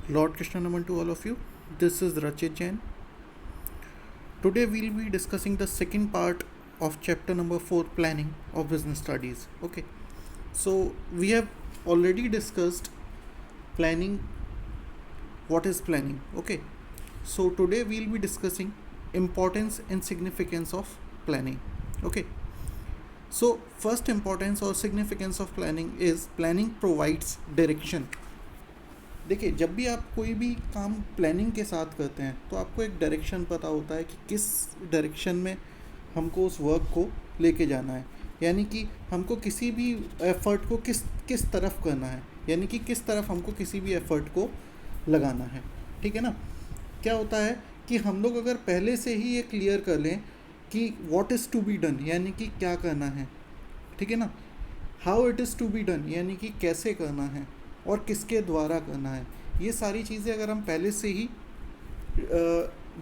Lord Krishna Naman to all of you. This is Rachit Jain. Today we'll be discussing the second part of chapter number 4, planning of business studies. Okay, so we have already discussed planning. What is planning? Okay, so today we'll be discussing importance and significance of planning. Okay, so first importance or significance of planning is planning provides direction. देखिए, जब भी आप कोई भी काम planning के साथ करते हैं तो आपको एक डायरेक्शन पता होता है कि किस डायरेक्शन में हमको उस वर्क को लेके जाना है, यानी कि हमको किसी भी एफ़र्ट को किस किस तरफ करना है, यानी कि किस तरफ हमको किसी भी एफ़र्ट को लगाना है। ठीक है ना। क्या होता है कि हम लोग अगर पहले से ही ये क्लियर कर लें कि what is to be done, यानी कि क्या करना है, ठीक है ना, how it is to be done, यानी कि कैसे करना है और किसके द्वारा करना है, ये सारी चीज़ें अगर हम पहले से ही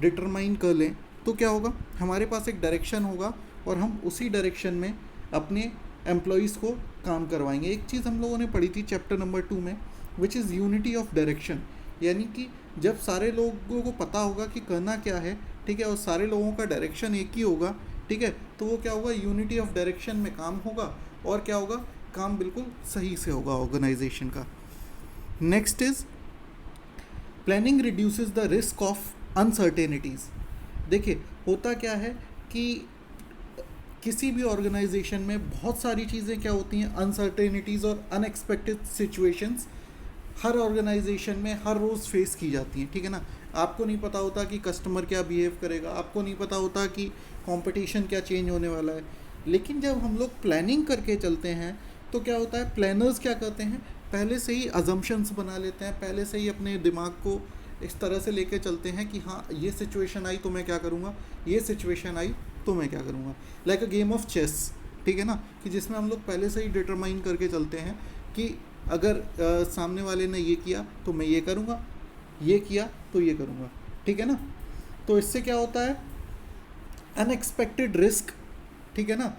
डिटरमाइन कर लें तो क्या होगा, हमारे पास एक डायरेक्शन होगा और हम उसी डायरेक्शन में अपने एम्प्लॉयज़ को काम करवाएंगे। एक चीज़ हम लोगों ने पढ़ी थी चैप्टर नंबर 2 में, which is unity of direction, यानी कि जब सारे लोगों को पता होगा कि करना क्या है, ठीक है, और सारे लोगों का डायरेक्शन एक ही होगा, ठीक है, तो वो क्या होगा, यूनिटी ऑफ डायरेक्शन में काम होगा और क्या होगा, काम बिल्कुल सही से होगा ऑर्गेनाइजेशन का। Next is planning reduces the risk of uncertainties. देखिए, होता क्या है कि किसी भी ऑर्गेनाइजेशन में बहुत सारी चीज़ें क्या होती हैं, अनसर्टेनिटीज़ और अनएक्सपेक्टेड सिचुएशंस हर ऑर्गेनाइजेशन में हर रोज़ फेस की जाती हैं। ठीक है ना। आपको नहीं पता होता कि कस्टमर क्या बिहेव करेगा, आपको नहीं पता होता कि कंपटीशन क्या चेंज होने वाला है, लेकिन जब हम लोग प्लानिंग करके चलते हैं तो क्या होता है, प्लानर्स क्या करते हैं, पहले से ही अजम्पशंस बना लेते हैं, पहले से ही अपने दिमाग को इस तरह से लेके चलते हैं कि हाँ, ये सिचुएशन आई तो मैं क्या करूँगा, ये सिचुएशन आई तो मैं क्या करूँगा, like a game of chess. ठीक है ना, कि जिसमें हम लोग पहले से ही डिटरमाइन करके चलते हैं कि अगर सामने वाले ने ये किया तो मैं ये करूँगा, ये किया तो ये करूँगा। ठीक है ना। तो इससे क्या होता है, अनएक्सपेक्टेड रिस्क, ठीक है ना,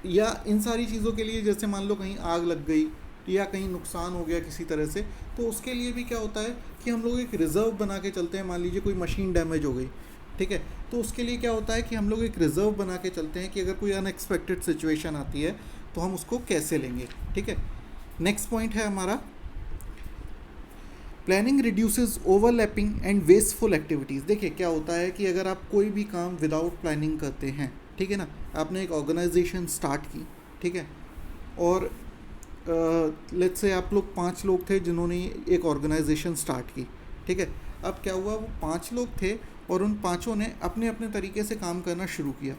या इन सारी चीज़ों के लिए, जैसे मान लो कहीं आग लग गई या कहीं नुकसान हो गया किसी तरह से, तो उसके लिए भी क्या होता है कि हम लोग एक रिज़र्व बना के चलते हैं। मान लीजिए कोई मशीन डैमेज हो गई, ठीक है, तो उसके लिए क्या होता है कि हम लोग एक रिज़र्व बना के चलते हैं कि अगर कोई अनएक्सपेक्टेड सिचुएशन आती है तो हम उसको कैसे लेंगे। ठीक है। नेक्स्ट पॉइंट है हमारा, planning reduces overlapping and wasteful activities. देखिए, क्या होता है कि अगर आप कोई भी काम विदाउट प्लानिंग करते हैं, ठीक है ना, आपने एक ऑर्गेनाइजेशन स्टार्ट की, ठीक है, और लेट्स से आप लोग 5 लोग थे जिन्होंने एक ऑर्गेनाइजेशन स्टार्ट की, ठीक है। अब क्या हुआ, वो 5 लोग थे और उन पाँचों ने अपने अपने तरीके से काम करना शुरू किया,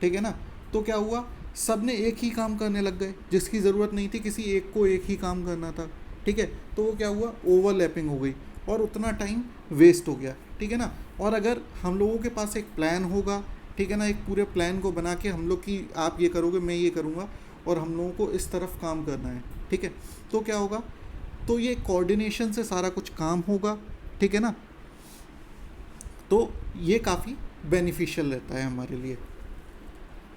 ठीक है ना। तो क्या हुआ, सब ने एक ही काम करने लग गए जिसकी ज़रूरत नहीं थी, किसी एक को एक ही काम करना था, ठीक है। तो वो क्या हुआ, ओवरलैपिंग हो गई और उतना टाइम वेस्ट हो गया। ठीक है ना। और अगर हम लोगों के पास एक प्लान होगा, ठीक है ना, एक पूरे प्लान को बना के हम लोग की, आप ये करोगे मैं ये करूँगा और हम लोगों को इस तरफ काम करना है, ठीक है, तो क्या होगा, तो ये कोऑर्डिनेशन से सारा कुछ काम होगा, ठीक है ना। तो ये काफ़ी बेनिफिशियल रहता है हमारे लिए।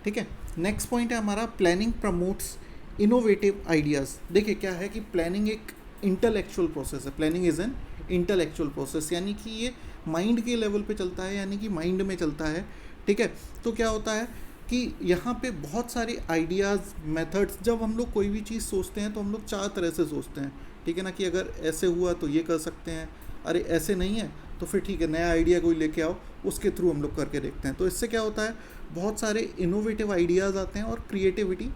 ठीक है। नेक्स्ट पॉइंट है हमारा, प्लानिंग प्रमोट्स इनोवेटिव आइडियाज़। देखिए, क्या है कि प्लानिंग एक इंटेलेक्चुअल प्रोसेस है, planning is an intellectual process, यानी कि ये माइंड के लेवल पे चलता है, यानी कि माइंड में चलता है। ठीक है। तो क्या होता है कि यहाँ पे बहुत सारे आइडियाज़, मेथड्स, जब हम लोग कोई भी चीज़ सोचते हैं तो हम लोग 4 तरह से सोचते हैं, ठीक है ना, कि अगर ऐसे हुआ तो ये कर सकते हैं, अरे ऐसे नहीं है तो फिर ठीक है, नया आइडिया कोई लेके आओ, उसके थ्रू हम लोग करके देखते हैं। तो इससे क्या होता है, बहुत सारे इनोवेटिव आइडियाज़ आते हैं और क्रिएटिविटी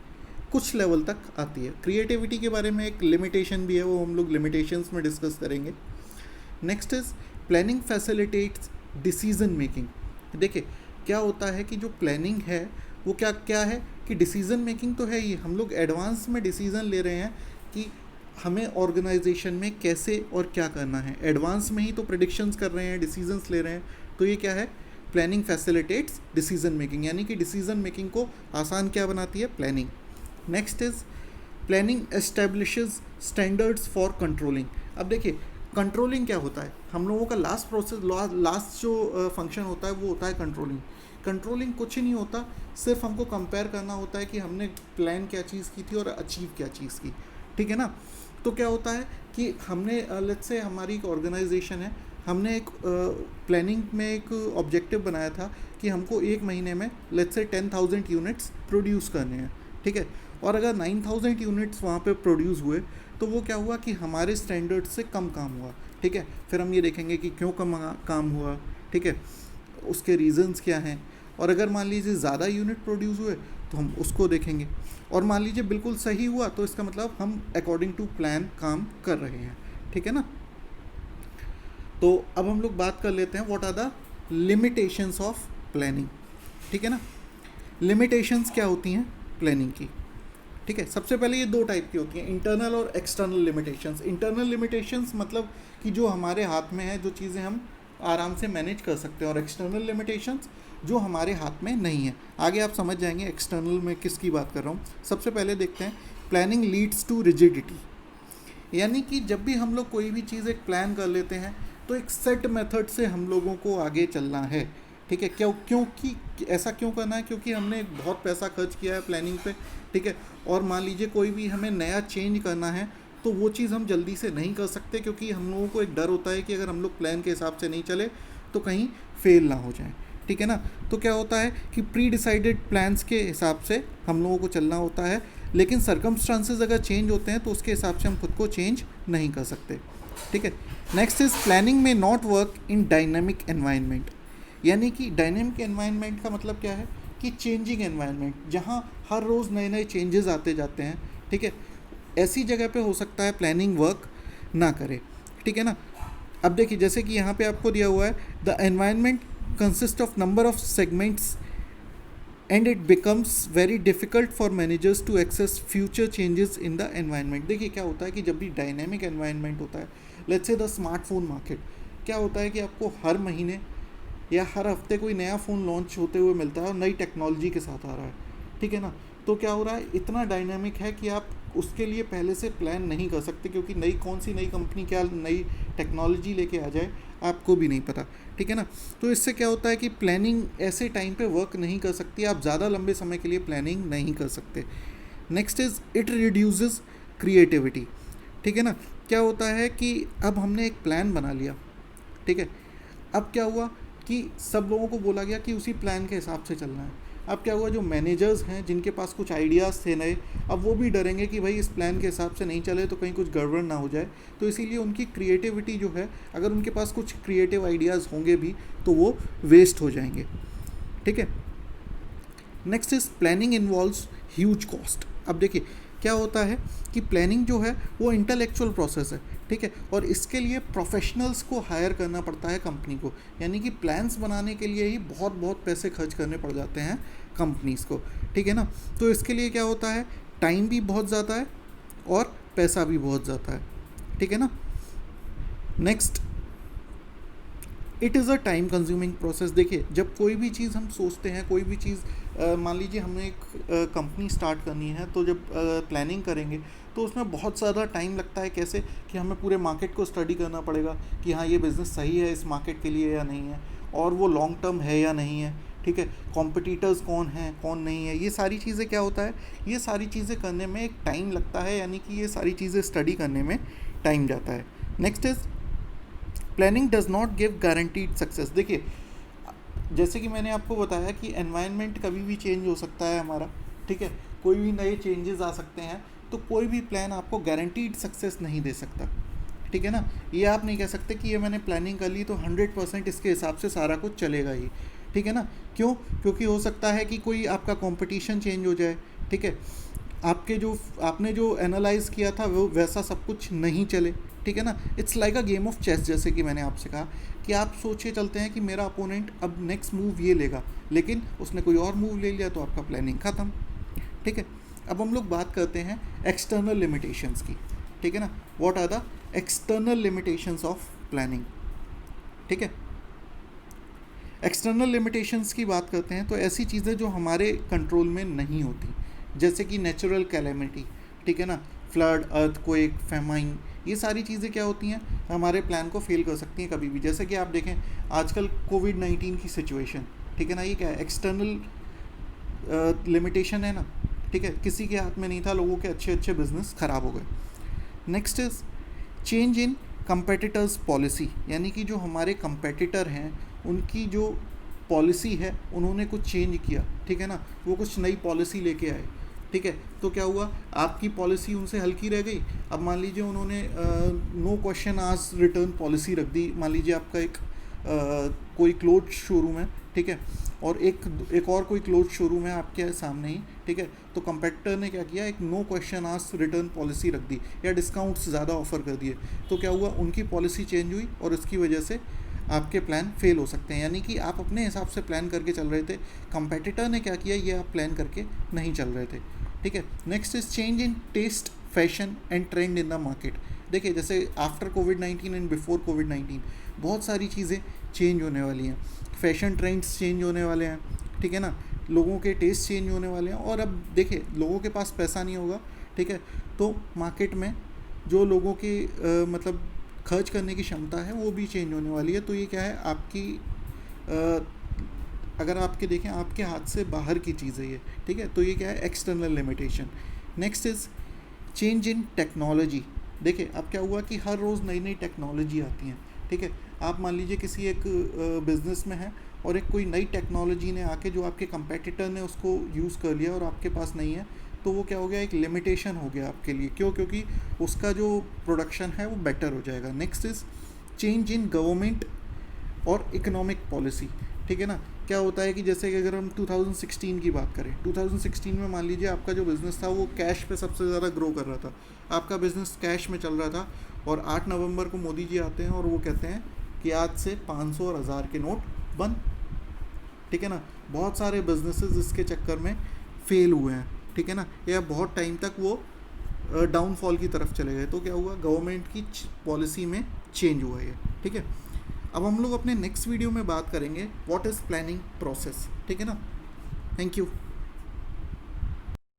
कुछ लेवल तक आती है। क्रिएटिविटी के बारे में एक लिमिटेशन भी है, वो हम लोग लिमिटेशंस में डिस्कस करेंगे। Next is planning facilitates decision making. देखिए, क्या होता है कि जो प्लानिंग है वो क्या क्या है कि डिसीज़न मेकिंग तो है ही, हम लोग एडवांस में डिसीज़न ले रहे हैं कि हमें ऑर्गेनाइजेशन में कैसे और क्या करना है, एडवांस में ही तो प्रेडिक्शंस कर रहे हैं, डिसीजंस ले रहे हैं। तो ये क्या है, प्लानिंग फैसिलिटेट्स डिसीजन मेकिंग, यानी कि डिसीजन मेकिंग को आसान क्या बनाती है, planning. Next is planning establishes standards for controlling. अब देखिए, कंट्रोलिंग क्या होता है, हम लोगों का लास्ट प्रोसेस, लास्ट जो फंक्शन होता है वो होता है कंट्रोलिंग। कंट्रोलिंग कुछ ही नहीं होता, सिर्फ हमको कंपेयर करना होता है कि हमने प्लान क्या चीज़ की थी और अचीव क्या चीज़ की, ठीक है ना। तो क्या होता है कि हमने लेट्स से हमारी एक ऑर्गेनाइजेशन है, हमने एक प्लानिंग में एक ऑब्जेक्टिव बनाया था कि हमको एक महीने में लेट्स से 10,000 यूनिट्स प्रोड्यूस करने हैं, ठीक है। और अगर 9,000 यूनिट्स वहाँ पे प्रोड्यूस हुए तो वो क्या हुआ कि हमारे स्टैंडर्ड से कम काम हुआ, ठीक है। फिर हम ये देखेंगे कि क्यों कम काम हुआ, ठीक है, उसके रीजंस क्या हैं। और अगर मान लीजिए ज़्यादा यूनिट प्रोड्यूस हुए तो हम उसको देखेंगे, और मान लीजिए बिल्कुल सही हुआ तो इसका मतलब हम अकॉर्डिंग टू प्लान काम कर रहे हैं, ठीक है ना। तो अब हम लोग बात कर लेते हैं what are the limitations of planning, ठीक है ना। लिमिटेशंस क्या होती हैं प्लानिंग की, ठीक है। सबसे पहले ये दो टाइप की होती हैं, इंटरनल और एक्सटर्नल लिमिटेशंस। इंटरनल लिमिटेशंस मतलब कि जो हमारे हाथ में है, जो चीज़ें हम आराम से मैनेज कर सकते हैं, और एक्सटर्नल लिमिटेशंस जो हमारे हाथ में नहीं है। आगे आप समझ जाएंगे एक्सटर्नल में किसकी बात कर रहा हूँ। सबसे पहले देखते हैं, प्लानिंग लीड्स टू रिजिडिटी, यानी कि जब भी हम लोग कोई भी चीज़ एक प्लान कर लेते हैं तो एक सेट मेथड से हम लोगों को आगे चलना है, ठीक है। क्योंकि ऐसा क्यों करना है, क्योंकि हमने बहुत पैसा खर्च किया है प्लानिंग पे, ठीक है। और मान लीजिए कोई भी हमें नया चेंज करना है तो वो चीज़ हम जल्दी से नहीं कर सकते, क्योंकि हम लोगों को एक डर होता है कि अगर हम लोग प्लान के हिसाब से नहीं चले तो कहीं फेल ना हो जाए, ठीक है ना। तो क्या होता है कि प्री डिसाइडेड प्लान्स के हिसाब से हम लोगों को चलना होता है, लेकिन सर्कमस्टांसेस अगर चेंज होते हैं तो उसके हिसाब से हम खुद को चेंज नहीं कर सकते, ठीक है। नेक्स्ट इज प्लानिंग में not work in dynamic environment, यानी कि डायनेमिक एनवायरनमेंट का मतलब क्या है कि चेंजिंग एनवायरनमेंट, जहाँ हर रोज़ नए नए चेंजेस आते जाते हैं, ठीक है। ऐसी जगह पे हो सकता है प्लानिंग वर्क ना करे, ठीक है ना। अब देखिए जैसे कि यहाँ पे आपको दिया हुआ है, the environment consist of number of segments and it becomes very difficult for managers to access future changes in the environment. देखिए क्या होता है कि जब भी डायनेमिक एनवायरनमेंट होता है, let's say the smartphone market, क्या होता है कि आपको हर महीने या हर हफ्ते कोई नया फ़ोन लॉन्च होते हुए मिलता है और नई टेक्नोलॉजी के साथ आ रहा है, ठीक है ना। तो क्या हो रहा है, इतना डायनामिक है कि आप उसके लिए पहले से प्लान नहीं कर सकते, क्योंकि कौन सी नई कंपनी क्या नई टेक्नोलॉजी लेके आ जाए आपको भी नहीं पता, ठीक है ना। तो इससे क्या होता है कि प्लानिंग ऐसे टाइम पे वर्क नहीं कर सकती, आप ज़्यादा लंबे समय के लिए प्लानिंग नहीं कर सकते। Next is it reduces creativity, ठीक है ना। क्या होता है कि अब हमने एक प्लान बना लिया, ठीक है। अब क्या हुआ कि सब लोगों को बोला गया कि उसी प्लान के हिसाब से चलना है। अब क्या हुआ, जो मैनेजर्स हैं जिनके पास कुछ आइडियाज़ थे नए, अब वो भी डरेंगे कि भाई इस प्लान के हिसाब से नहीं चले तो कहीं कुछ गड़बड़ ना हो जाए, तो इसीलिए उनकी क्रिएटिविटी जो है, अगर उनके पास कुछ क्रिएटिव आइडियाज़ होंगे भी तो वो वेस्ट हो जाएंगे, ठीक है। Next is planning involves huge cost. अब देखिए क्या होता है कि प्लानिंग जो है वो इंटेलेक्चुअल प्रोसेस है, ठीक है, और इसके लिए प्रोफेशनल्स को हायर करना पड़ता है कंपनी को, यानी कि प्लान्स बनाने के लिए ही बहुत बहुत पैसे खर्च करने पड़ जाते हैं कंपनीज़ को, ठीक है ना। तो इसके लिए क्या होता है, टाइम भी बहुत ज़्यादा है और पैसा भी बहुत ज़्यादा है, ठीक है ना। Next, it is a time consuming process. देखिए जब कोई भी चीज़ हम सोचते हैं, कोई भी चीज़ मान लीजिए हमें एक कंपनी स्टार्ट करनी है, तो जब प्लानिंग करेंगे तो उसमें बहुत ज़्यादा टाइम लगता है। कैसे कि हमें पूरे मार्केट को स्टडी करना पड़ेगा कि हाँ ये बिज़नेस सही है इस मार्केट के लिए या नहीं है, और वो लॉन्ग टर्म है या नहीं है, ठीक है। कॉम्पिटिटर्स कौन हैं कौन नहीं है, ये सारी चीज़ें क्या होता है, ये सारी चीज़ें करने में एक टाइम लगता है, यानी कि ये सारी चीज़ें स्टडी करने में टाइम जाता है। Next is planning does not give guaranteed success. देखिए जैसे कि मैंने आपको बताया कि एनवायरनमेंट कभी भी चेंज हो सकता है हमारा, ठीक है, कोई भी नए चेंजेस आ सकते हैं, तो कोई भी प्लान आपको गारंटीड सक्सेस नहीं दे सकता, ठीक है ना। ये आप नहीं कह सकते कि ये मैंने प्लानिंग कर ली तो 100% इसके हिसाब से सारा कुछ चलेगा ही, ठीक है ना। क्यों, क्योंकि हो सकता है कि कोई आपका कंपटीशन चेंज हो जाए, ठीक है, आपने जो एनालाइज किया था वो वैसा सब कुछ नहीं चले, ठीक है ना। It's like a game of chess, जैसे कि मैंने आपसे कहा कि आप सोचे चलते हैं कि मेरा अपोनेंट अब नेक्स्ट मूव ये लेगा, लेकिन उसने कोई और मूव ले लिया तो आपका प्लानिंग ख़त्म, ठीक है। अब हम लोग बात करते हैं एक्सटर्नल लिमिटेशंस की, ठीक है ना। What are the external limitations of planning, ठीक है। एक्सटर्नल लिमिटेशंस की बात करते हैं तो ऐसी चीज़ें जो हमारे कंट्रोल में नहीं होती, जैसे कि नेचुरल कैलेमिटी, ठीक है ना, फ्लड, अर्थक्वेक, फेमाइन, ये सारी चीज़ें क्या होती हैं, हमारे प्लान को फेल कर सकती हैं कभी भी। जैसे कि आप देखें आजकल कोविड-19 की सिचुएशन, ठीक है ना, ये क्या है, एक्सटर्नल लिमिटेशन है ना, ठीक है, किसी के हाथ में नहीं था, लोगों के अच्छे अच्छे बिजनेस ख़राब हो गए। Next is change in competitors policy, यानी कि जो हमारे कंपेटिटर हैं उनकी जो पॉलिसी है उन्होंने कुछ चेंज किया, ठीक है ना, वो कुछ नई पॉलिसी लेके आए, ठीक है। तो क्या हुआ, आपकी पॉलिसी उनसे हल्की रह गई। अब मान लीजिए उन्होंने no question asked return policy रख दी। मान लीजिए आपका एक कोई क्लोथ शोरूम है, ठीक है, और एक और कोई क्लोथ शोरूम है आपके सामने ही, ठीक है। तो कंपेटिटर ने क्या किया, एक no question asked return policy रख दी या डिस्काउंट्स ज़्यादा ऑफर कर दिए। तो क्या हुआ, उनकी पॉलिसी चेंज हुई और इसकी वजह से आपके प्लान फेल हो सकते हैं। यानी कि आप अपने हिसाब से प्लान करके चल रहे थे, कंपेटिटर ने क्या किया, ये आप प्लान करके नहीं चल रहे थे, ठीक है। Next is change in test, fashion and trend in the market. देखिए जैसे आफ्टर कोविड-19 एंड बिफोर कोविड-19 बहुत सारी चीज़ें चेंज होने वाली हैं। फैशन ट्रेंड्स चेंज होने वाले हैं, ठीक है ना, लोगों के टेस्ट चेंज होने वाले हैं। और अब देखिए लोगों के पास पैसा नहीं होगा, ठीक है, तो मार्केट में जो लोगों की मतलब खर्च करने की क्षमता है वो भी चेंज होने वाली है। तो ये क्या है, आपकी अगर आपके देखें आपके हाथ से बाहर की चीज़ है ये, ठीक है। तो ये क्या है, external limitation. Next is change in technology. देखिए अब क्या हुआ कि हर रोज़ नई नई टेक्नोलॉजी आती हैं, ठीक है। आप मान लीजिए किसी एक बिज़नेस में है और एक कोई नई टेक्नोलॉजी ने आके जो आपके कंपेटिटर ने उसको यूज़ कर लिया और आपके पास नहीं है, तो वो क्या हो गया, एक लिमिटेशन हो गया आपके लिए। क्यों, क्योंकि उसका जो प्रोडक्शन है वो बेटर हो जाएगा। Next is change in government और इकोनॉमिक पॉलिसी, ठीक है ना। क्या होता है कि जैसे कि अगर हम 2016 की बात करें, 2016 में मान लीजिए आपका जो बिज़नेस था वो कैश पे सबसे ज़्यादा ग्रो कर रहा था, आपका बिज़नेस कैश में चल रहा था। और 8 नवंबर को मोदी जी आते हैं और वो कहते हैं कि आज से 500 और 1000 के नोट बंद, ठीक है ना। बहुत सारे बिजनेसेस इसके चक्कर में फेल हुए हैं, ठीक है ना, या बहुत टाइम तक वो डाउनफॉल की तरफ चले गए। तो क्या हुआ, गवर्नमेंट की पॉलिसी में चेंज हुआ है, ठीक है। अब हम लोग अपने नेक्स्ट वीडियो में बात करेंगे व्हाट इज़ प्लानिंग प्रोसेस, ठीक है ना। Thank you.